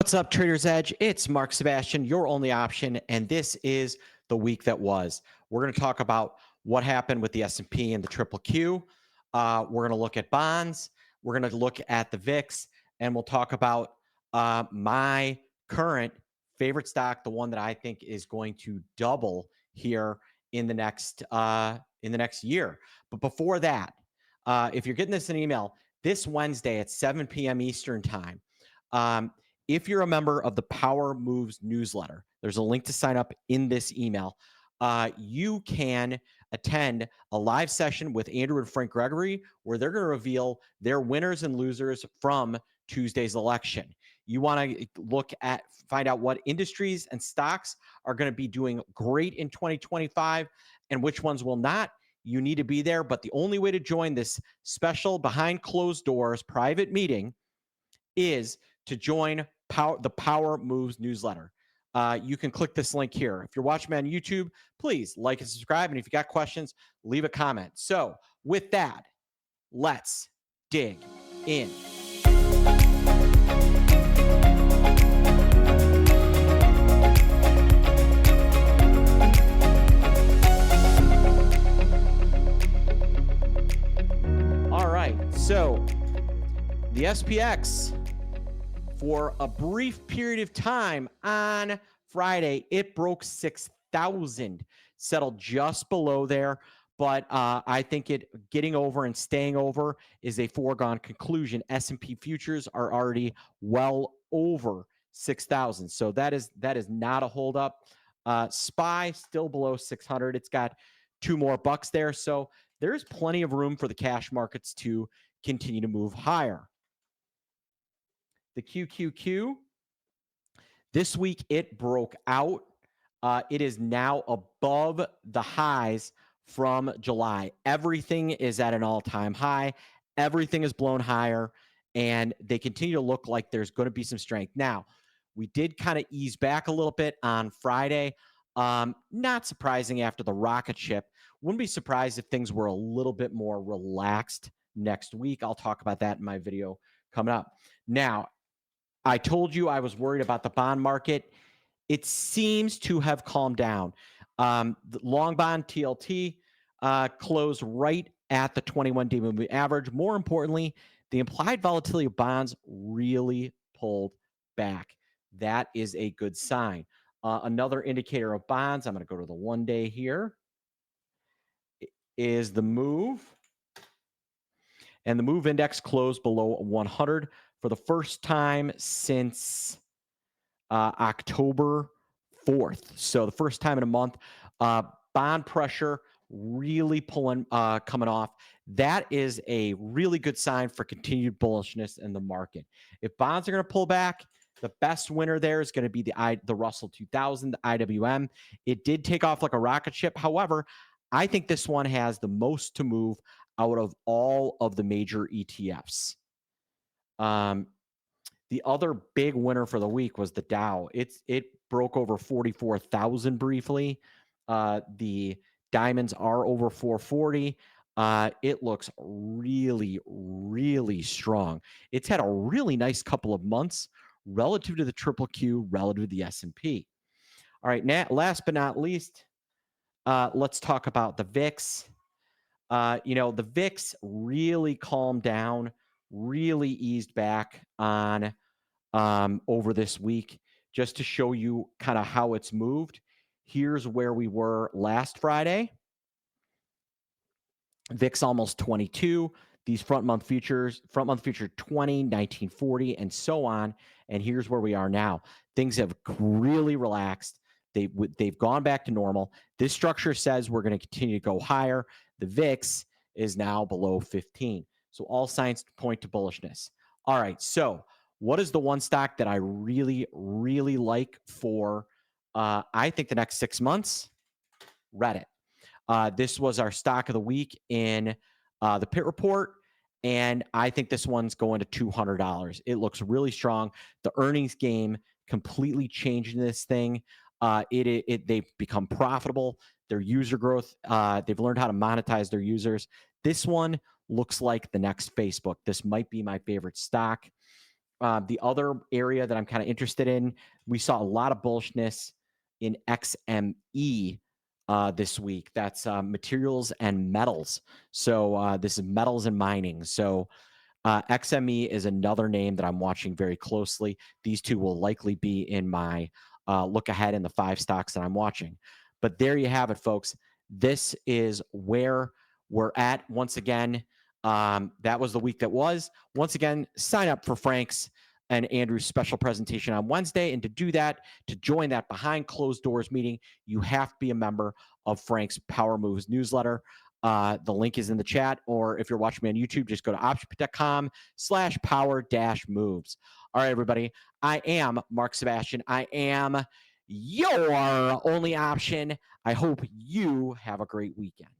What's up, Trader's Edge? It's Mark Sebastian, your only option, and this is the week that was. We're going to talk about what happened with the S&P and the Triple Q. We're going to look at bonds. We're going to look at the VIX, and we'll talk about my current favorite stock, the one that I think is going to double here in the next year. But before that, if you're getting this in email, this Wednesday at 7 p.m. Eastern time. If you're a member of the Power Moves newsletter, there's a link to sign up in this email. You can attend a live session with Andrew and Frank Gregory, where they're going to reveal their winners and losers from Tuesday's election. You want to find out what industries and stocks are going to be doing great in 2025 and which ones will not. You need to be there. But the only way to join this special behind closed doors private meeting is to join the Power Moves newsletter. You can click this link here. If you're watching me on YouTube, please like and subscribe. And if you got questions, leave a comment. So with that, let's dig in. All right. So the SPX, for a brief period of time on Friday, it broke 6,000, settled just below there. But I think it getting over and staying over is a foregone conclusion. S&P futures are already well over 6,000. So that is not a holdup. SPY still below 600. It's got $2 more there. So there's plenty of room for the cash markets to continue to move higher. The QQQ, this week it broke out. It is now above the highs from July. Everything is at an all-time high. Everything is blown higher, and they continue to look like there's going to be some strength. Now, we did kind of ease back a little bit on Friday. Not surprising after the rocket ship. Wouldn't be surprised if things were a little bit more relaxed next week. I'll talk about that in my video coming up. Now, I told you I was worried about the bond market. It seems to have calmed down. The long bond TLT closed right at the 21-day moving average. More importantly, the implied volatility of bonds really pulled back. That is a good sign. Another indicator of bonds, I'm going to go to the 1 day here, is the MOVE. And the MOVE index closed below 100 for the first time since October 4th. So the first time in a month. Bond pressure really coming off. That is a really good sign for continued bullishness in the market. If bonds are going to pull back, the best winner there is going to be the Russell 2000, the IWM. It did take off like a rocket ship. However, I think this one has the most to move out of all of the major ETFs. The other big winner for the week was the Dow. It broke over 44,000 briefly. The diamonds are over 440. It looks really, really strong. It's had a really nice couple of months relative to the Triple Q, relative to the S&P. All right, last but not least, let's talk about the VIX. The VIX really calmed down, really eased back on over this week. Just to show you kind of how it's moved, here's where we were last Friday. VIX almost 22. These front month futures 20, 1940, and so on. And here's where we are now. Things have really relaxed. They've gone back to normal. This structure says we're going to continue to go higher. The VIX is now below 15. So all signs point to bullishness. All right. So what is the one stock that I really, really like for, I think, the next 6 months? Reddit. This was our stock of the week in the Pit Report, and I think this one's going to $200. It looks really strong. The earnings game completely changed this thing. They've become profitable. Their user growth, they've learned how to monetize their users. This one looks like the next Facebook. This might be my favorite stock. The other area that I'm kind of interested in, we saw a lot of bullishness in XME this week. That's materials and metals. So this is metals and mining. So XME is another name that I'm watching very closely. These two will likely be in my look ahead in the 5 stocks that I'm watching. But there you have it, folks. This is where we're at. Once again, that was the week that was. Once again, sign up for Frank's and Andrew's special presentation on Wednesday. And to do that, to join that behind closed doors meeting, you have to be a member of Frank's Power Moves newsletter. The link is in the chat, or if you're watching me on YouTube, just go to optionpit.com/power-moves. All right, everybody. I am Mark Sebastian. I am your only option. I hope you have a great weekend.